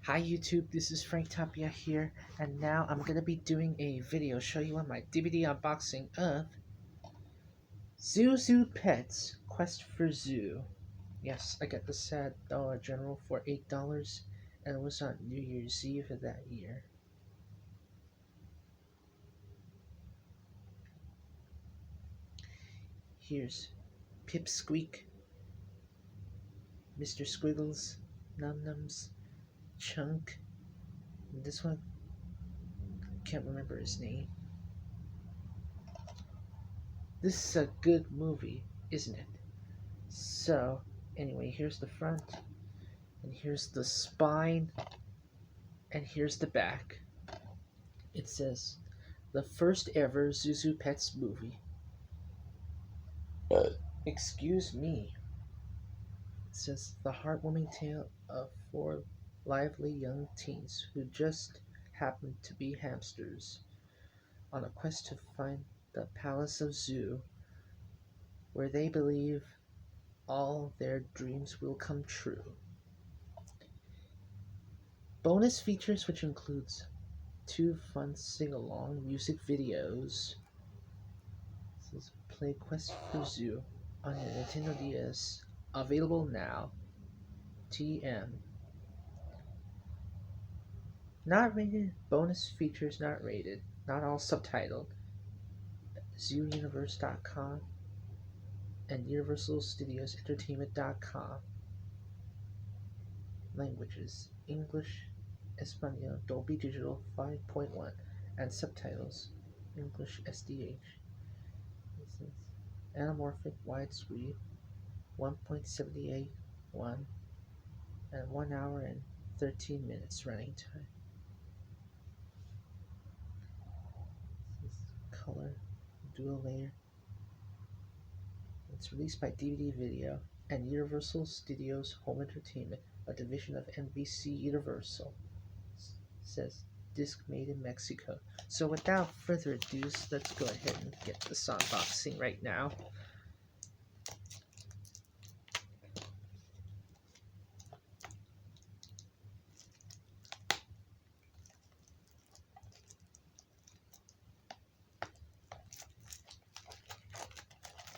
Hi YouTube, this is Frank Tapia here, and now I'm gonna be doing a video show you on my DVD unboxing of ZhuZhu Pets Quest for Zoo. Yes, I got this at Dollar General for $8, and it was on New Year's Eve of that year. Here's Pipsqueak, Mr. Squiggles, Num Nums, Chunk, and this one, can't remember his name. This is a good movie, isn't it? So, anyway, here's the front, and here's the spine, and here's the back. It says, the first ever ZhuZhu Pets movie. Excuse me. It says, the heartwarming tale of four lively young teens who just happen to be hamsters on a quest to find the Palace of Zoo, where they believe all their dreams will come true. Bonus features, which includes 2 fun sing-along music videos. This is Play Quest for Zoo on your Nintendo DS. Available now. TM. Not rated. Bonus features not rated. Not all subtitled. ZooUniverse.com and UniversalStudiosEntertainment.com. Languages: English, Espanol, Dolby Digital 5.1, and subtitles: English SDH. This is anamorphic widescreen 1.78:1 and 1 hour and 13 minutes running time. This is color dual layer. It's released by DVD Video and Universal Studios Home Entertainment, a division of NBC Universal. It says disc made in Mexico. So without further ado, let's go ahead and get this unboxing right now.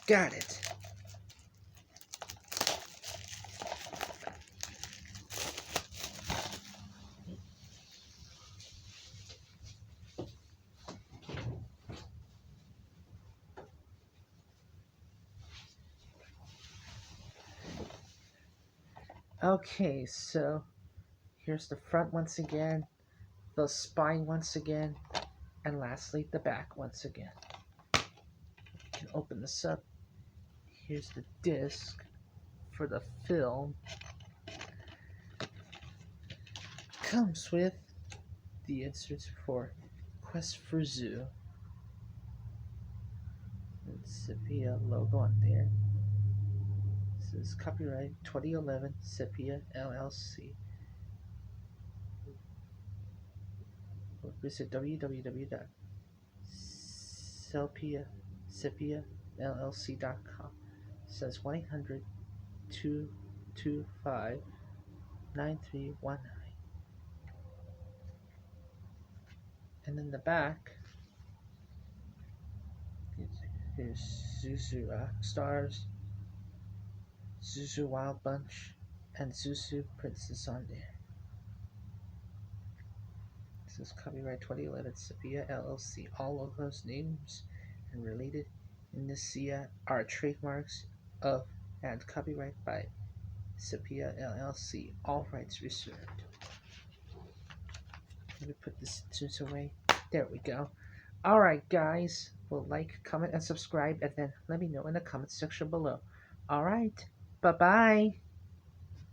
Got it. Okay, so here's the front once again, the spine once again, and lastly the back once again. You can open this up. Here's the disc for the film. Comes with the inserts for Quest for Zoo. And Sepia logo on there. This is copyright 2011 Sepia LLC. Visit www.sepiallc.com. It says 1-800-225-9319. And in the back, here's ZhuZhu Stars, ZhuZhu Wild Bunch, and ZhuZhu Princess on there. This is copyright 2011 Sepia LLC. All logos, names, and related indicia are trademarks of and copyright by Sepia LLC. All rights reserved. Let me put this away. There we go. Alright guys, well, like, comment, and subscribe, and then let me know in the comment section below. Alright, bye-bye.